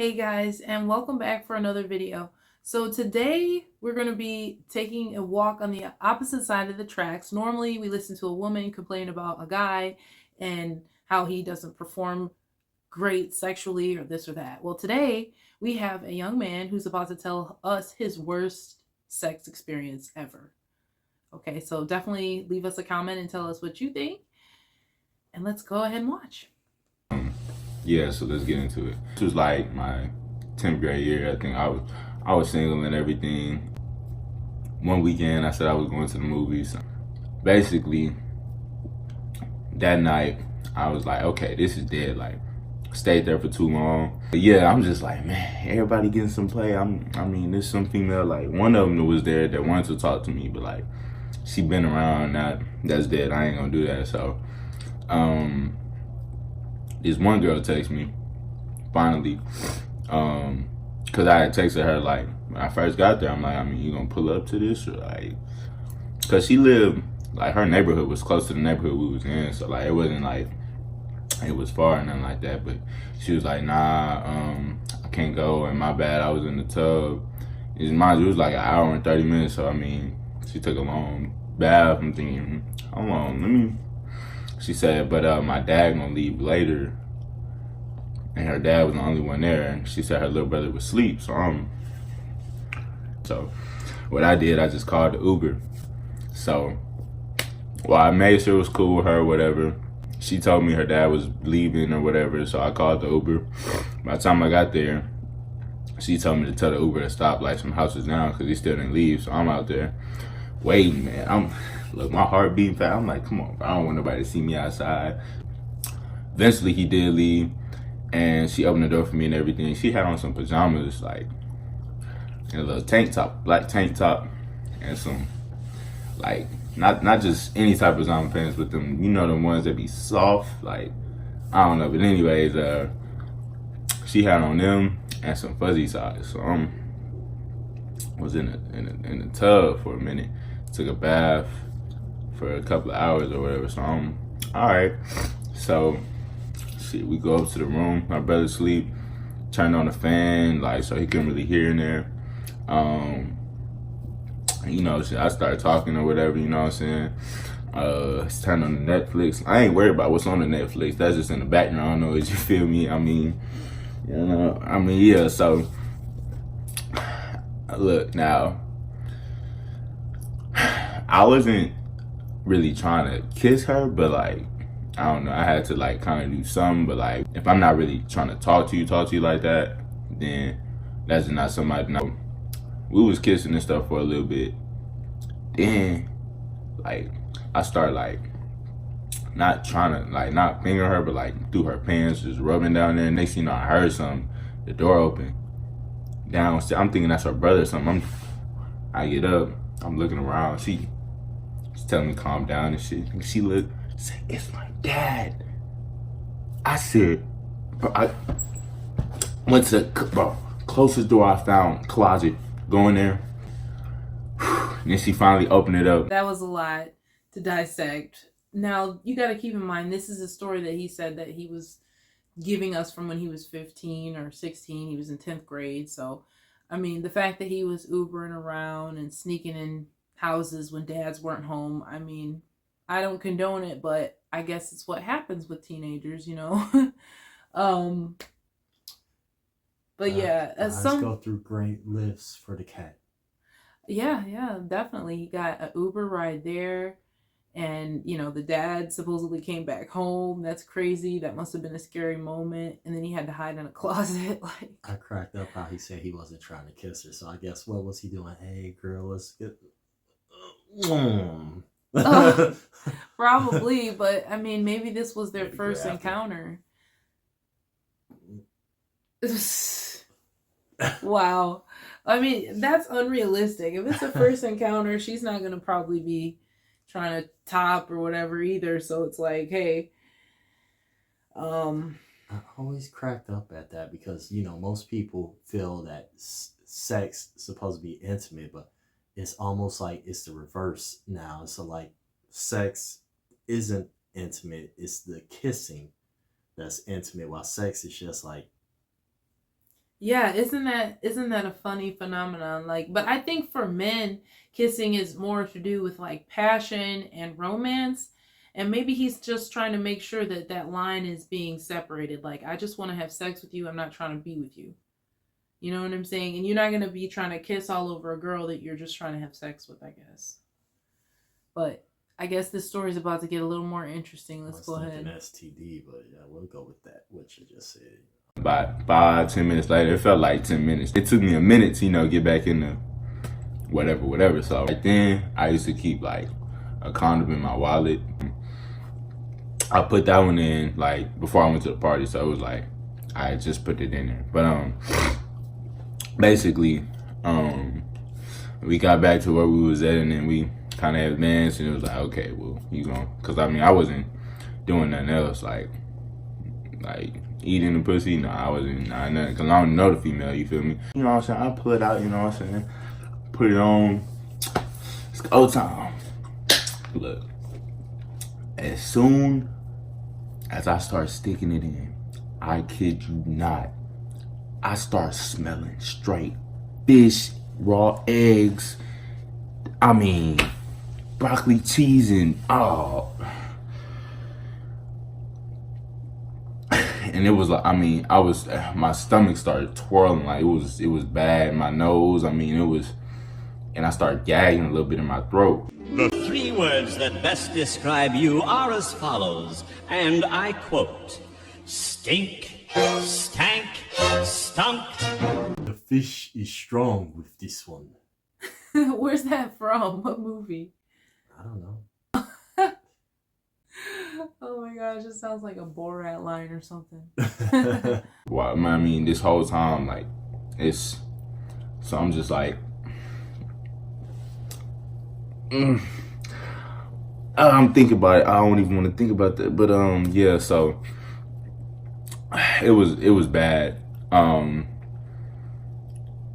Hey guys, and welcome back for another video. So today we're going to be taking a walk on the opposite side of the tracks. Normally we listen to a woman complain about a guy and how he doesn't perform great sexually or this or that. Well, today we have a young man who's about to tell us his worst sex experience ever. Okay, so definitely leave us a comment and tell us what you think. And let's go ahead and watch. Yeah, so let's get into it. This was like my 10th grade year. I think I was single and everything. One weekend I said I was going to the movies. Basically, that night I was like, okay, this is dead. Like, stayed there for too long. But yeah, I'm just like, man, everybody getting some play. I mean, there's some female, like one of them that was there that wanted to talk to me, but like she been around. That's dead. I ain't gonna do that. So, this one girl texted me finally, because I had texted her like when I first got there. I'm like, I mean, you gonna pull up to this or like, because she lived like her neighborhood was close to the neighborhood we was in, so like it wasn't like it was far or nothing like that. But she was like, nah, I can't go, and my bad, I was in the tub. Mind you, it was like an hour and 30 minutes, so I mean, she took a long bath. I'm thinking, how long? Let me. She said, but my dad gonna leave later, and her dad was the only one there, and she said her little brother was asleep. So what I did, I just called the Uber. So well, I made sure it was cool with her, whatever. She told me her dad was leaving or whatever, so I called the Uber. By the time I got there, she told me to tell the Uber to stop like some houses down because he still didn't leave. So I'm out there waiting, man. Look, my heart beating fast. I'm like, come on, bro. I don't want nobody to see me outside. Eventually, he did leave, and she opened the door for me and everything. She had on some pajamas, like and a little tank top, black tank top, and some like not just any type of pajama pants, but them, you know, the ones that be soft, like I don't know. But anyways, she had on them and some fuzzy socks. So was in the tub for a minute, took a bath for a couple of hours or whatever. So all right. So shit, we go up to the room. My brother sleep. Turned on the fan, like so he couldn't really hear in there. You know, I started talking or whatever. You know what I'm saying? Turned on the Netflix. I ain't worried about what's on the Netflix. That's just in the background noise. You feel me? I mean, you know. I mean, yeah. So look now. I wasn't really trying to kiss her, but like I don't know, I had to like kind of do something. But like if I'm not really trying to talk to you like that, then that's not somebody. No, we was kissing and stuff for a little bit. Then like I start like not trying to like not finger her, but like through her pants, just rubbing down there. Next thing you know, I heard something. The door open. Downstairs, I'm thinking that's her brother or something. I get up. I'm looking around. She's telling me to calm down and shit. And she looked, said, "It's my dad." I said, bro, I went to the closest door I found, closet, go in there. And then she finally opened it up. That was a lot to dissect. Now, you got to keep in mind, this is a story that he said that he was giving us from when he was 15 or 16. He was in 10th grade. So, I mean, the fact that he was Ubering around and sneaking in houses when dads weren't home, I mean, I don't condone it, but I guess it's what happens with teenagers, you know? um, but yeah, Let's go through great lifts for the cat. yeah, definitely. He got an Uber ride there. And, you know, the dad supposedly came back home. That's crazy. That must have been a scary moment. And then he had to hide in a closet. Like, I cracked up how he said he wasn't trying to kiss her. So I guess what was he doing? Hey, girl, let's get. probably, but I mean, maybe this was their first encounter. Wow. I mean, that's unrealistic. If it's a first encounter, she's not going to probably be trying to top or whatever either. So it's like, hey, I always cracked up at that because, you know, most people feel that sex is supposed to be intimate, but it's almost like it's the reverse now. So, like, sex isn't intimate, it's the kissing that's intimate, while sex is just like Yeah, isn't that a funny phenomenon? Like, but I think for men, kissing is more to do with like passion and romance, and maybe he's just trying to make sure that that line is being separated. Like, I just want to have sex with you. I'm not trying to be with you. You know what I'm saying? And you're not gonna be trying to kiss all over a girl that you're just trying to have sex with, I guess. But I guess this story is about to get a little more interesting. I Let's was go thinking ahead. STD, but yeah, we'll go with that. What you just said. About 5, 10 minutes later, it felt like 10 minutes. It took me a minute to, get back in the whatever. So right then, I used to keep like a condom in my wallet. I put that one in like before I went to the party, so it was like I just put it in there. But basically, we got back to where we was at, and then we kind of advanced, and it was like, okay, well, you gonna, cause I mean, I wasn't doing nothing else, like eating the pussy. No, I wasn't, nothing, cause I don't know the female. You feel me? You know what I'm saying? I pull it out. You know what I'm saying? Put it on. It's go time. Look, as soon as I start sticking it in, I kid you not, I start smelling straight fish, raw eggs. I mean, broccoli cheese and and it was like, I mean, my stomach started twirling, like it was bad. My nose, I mean, it was, and I started gagging a little bit in my throat. The 3 words that best describe you are as follows, and I quote: stink, stank, stunk. The fish is strong with this one. Where's that from? What movie? I don't know. Oh my gosh, it sounds like a Borat line or something. Well, I mean, this whole time, like, it's, so I'm just like, I'm thinking about it. I don't even want to think about that. But yeah. So it was bad.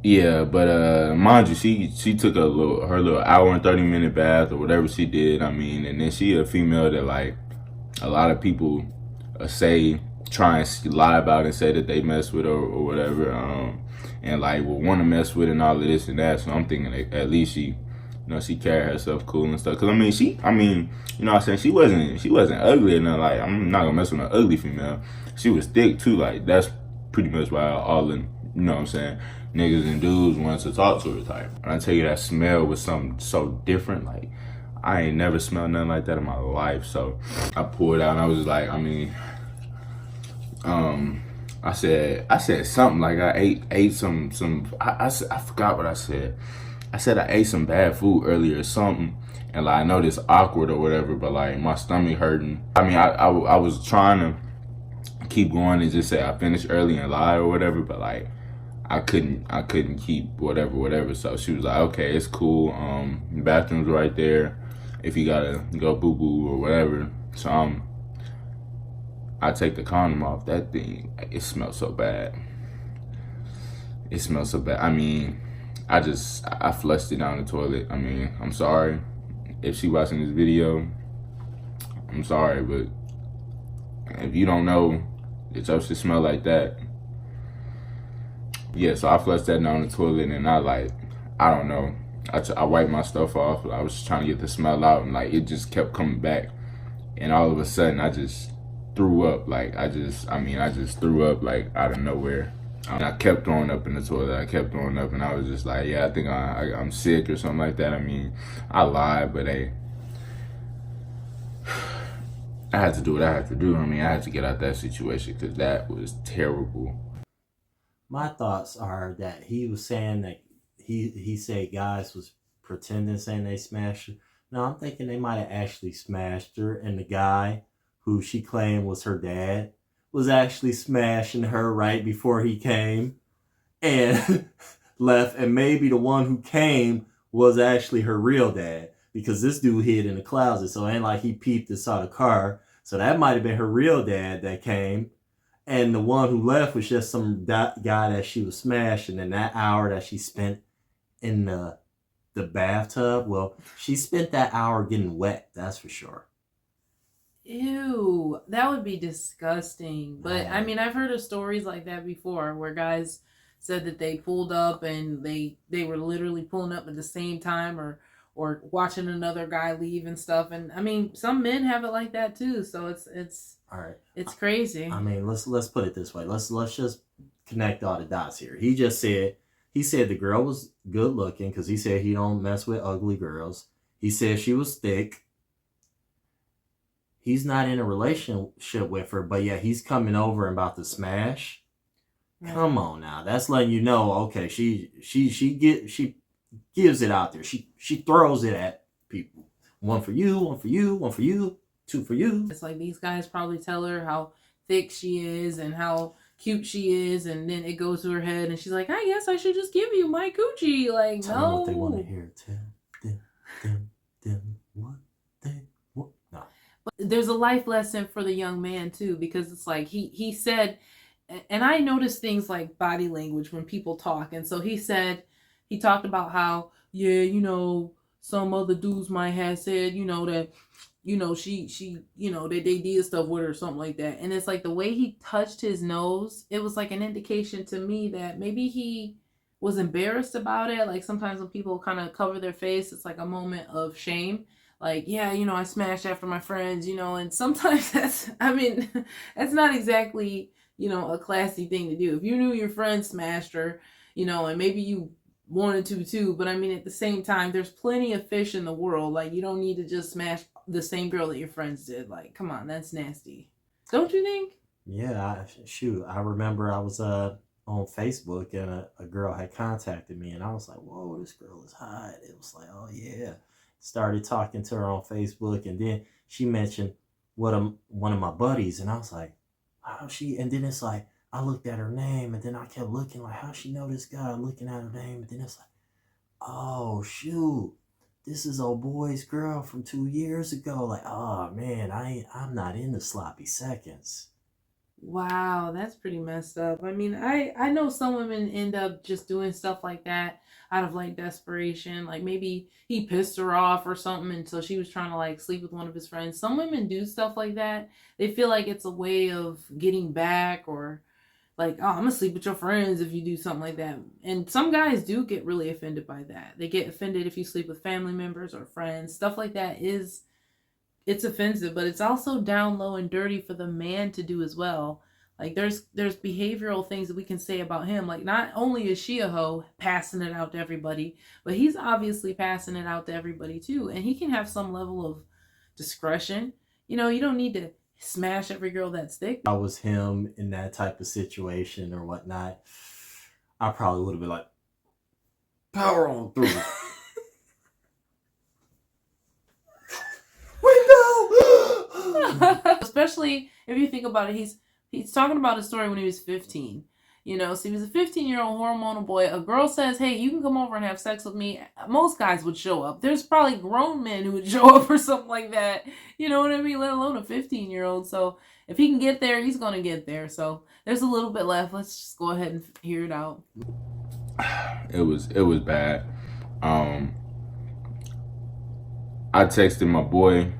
Yeah. But mind you, she took her little hour and 30-minute bath or whatever she did. I mean, and then she a female that like a lot of people say, try and lie about and say that they mess with her or whatever. And like will want to mess with and all of this and that. So I'm thinking that at least she, she carried herself cool and stuff. Cause I mean, you know what I'm saying? She wasn't ugly or nothing. Like, I'm not gonna mess with an ugly female. She was thick too. Like, that's pretty much why all the, you know what I'm saying, niggas and dudes wanted to talk to her type. And I tell you, that smell was something so different. Like, I ain't never smelled nothing like that in my life. So I pulled out and I was like, I mean, I said something like I ate some, I forgot what I said. I said I ate some bad food earlier or something, and like I know this awkward or whatever, but like my stomach hurting. I mean, I was trying to keep going and just say I finished early and lie or whatever, but like I couldn't keep whatever. So she was like, okay, it's cool. The bathroom's right there if you gotta go boo boo or whatever. So I take the condom off. That thing, it smells so bad. I mean, I flushed it down the toilet. I mean, I'm sorry if she watching this video. I'm sorry, but if you don't know that your shit smell like that, yeah. So I flushed that down the toilet, and I don't know. I wiped my stuff off. I was trying to get the smell out, and like it just kept coming back, and all of a sudden I just threw up. Like I just threw up like out of nowhere. I kept throwing up in the toilet. I kept throwing up, and I was just like, yeah, I think I'm sick or something like that. I mean, I lied, but hey, I had to do what I had to do. I mean, I had to get out that situation because that was terrible. My thoughts are that he was saying that he said guys was pretending saying they smashed her. No, I'm thinking they might have actually smashed her, and the guy who she claimed was her dad was actually smashing her right before he came and left, and maybe the one who came was actually her real dad, because this dude hid in the closet, so it ain't like he peeped and saw the car. So that might have been her real dad that came, and the one who left was just some guy that she was smashing. And that hour that she spent in the bathtub, well, she spent that hour getting wet, that's for sure. Ew, that would be disgusting. But I mean, I've heard of stories like that before where guys said that they pulled up and they were literally pulling up at the same time, or watching another guy leave and stuff. And I mean, some men have it like that too. So it's All right. it's crazy. I mean, let's put it this way. Let's just connect all the dots here. He said the girl was good looking because he said he don't mess with ugly girls. He said she was thick. He's not in a relationship with her, but yeah, he's coming over and about to smash. Yeah. Come on now, that's letting you know. Okay, she gives it out there. She throws it at people. One for you, one for you, one for you, two for you. It's like these guys probably tell her how thick she is and how cute she is, and then it goes to her head, and she's like, I guess I should just give you my coochie. Like, Tell no. them what they want to hear. Tell them what they want. No. But there's a life lesson for the young man too, because it's like he said, and I notice things like body language when people talk, and so he talked about how, yeah, you know, some other dudes might have said, you know, that, you know, she you know, they did stuff with her or something like that. And it's like the way he touched his nose, it was like an indication to me that maybe he was embarrassed about it. Like sometimes when people kind of cover their face, it's like a moment of shame. Like, yeah, you know, I smashed after my friends, you know, and sometimes that's not exactly, you know, a classy thing to do. If you knew your friend smashed her, you know, and maybe you wanted to too, but I mean, at the same time, there's plenty of fish in the world. Like, you don't need to just smash the same girl that your friends did. Like, come on, that's nasty. Don't you think? Yeah, I remember I was on Facebook and a girl had contacted me and I was like, whoa, this girl is hot. It was like, oh yeah. Started talking to her on Facebook and then she mentioned one of my buddies and I was like, how she, and then it's like, I looked at her name and then I kept looking like, how she know this guy? Looking at her name and then it's like, oh shoot, this is old boy's girl from 2 years ago. Like, oh man, I'm not into sloppy seconds. Wow, that's pretty messed up. I mean, I know some women end up just doing stuff like that out of like desperation. Like maybe he pissed her off or something, and so she was trying to like sleep with one of his friends. Some women do stuff like that. They feel like it's a way of getting back, or like, oh, I'm gonna sleep with your friends if you do something like that. And some guys do get really offended by that. They get offended if you sleep with family members or friends. Stuff like that it's offensive, but it's also down low and dirty for the man to do as well. Like there's behavioral things that we can say about him. Like not only is she a hoe passing it out to everybody, but he's obviously passing it out to everybody too. And he can have some level of discretion. You know, you don't need to smash every girl that's thick. If I was him in that type of situation or whatnot, I probably would have been like, power on through. Especially if you think about it, he's talking about a story when he was 15. You know, so he was a 15-year-old hormonal boy. A girl says, hey, you can come over and have sex with me. Most guys would show up. There's probably grown men who would show up for something like that. You know what I mean? Let alone a 15-year-old. So if he can get there, he's going to get there. So there's a little bit left. Let's just go ahead and hear it out. It was bad. I texted my boy.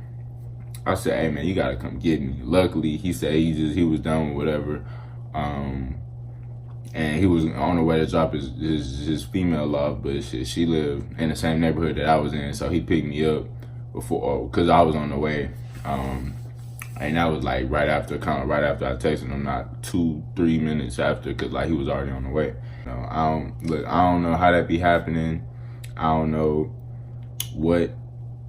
I said, hey man, you gotta come get me. Luckily, he said he was done with whatever. And he was on the way to drop his female off, but she lived in the same neighborhood that I was in, so he picked me up because I was on the way. And that was like right after I texted him, not 2-3 minutes after, because like he was already on the way. You know, I don't know how that be happening. I don't know what,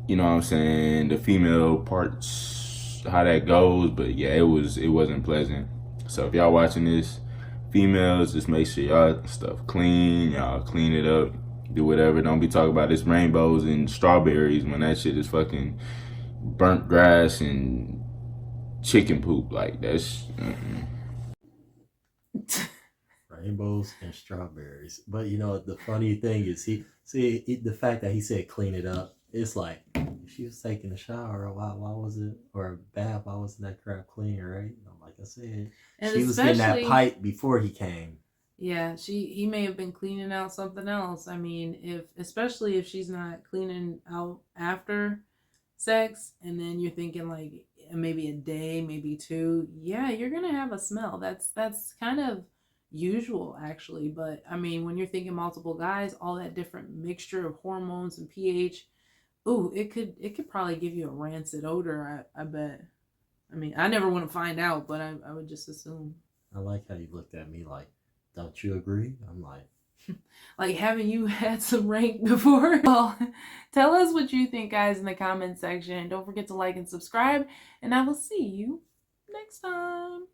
you know what I'm saying, the female parts, how that goes, but yeah, it wasn't pleasant. So if y'all watching this, females, just make sure y'all stuff clean, y'all clean it up, do whatever. Don't be talking about this rainbows and strawberries when that shit is fucking burnt grass and chicken poop. Like that's Rainbows and strawberries. But you know, the funny thing is the fact that he said clean it up, it's like she was taking a shower, why was it, or a bath, why wasn't that crap clean, right? You know, like I said, And she was getting that pipe before he came. Yeah, he may have been cleaning out something else. I mean, especially if she's not cleaning out after sex, and then you're thinking like maybe a day, maybe 2, yeah, you're gonna have a smell. That's kind of usual actually. But I mean, when you're thinking multiple guys, all that different mixture of hormones and pH, ooh, it could probably give you a rancid odor, I bet. I mean, I never want to find out, but I would just assume. I like how you looked at me like, don't you agree? I'm like, haven't you had some rank before? Well, tell us what you think, guys, in the comment section. Don't forget to like and subscribe, and I will see you next time.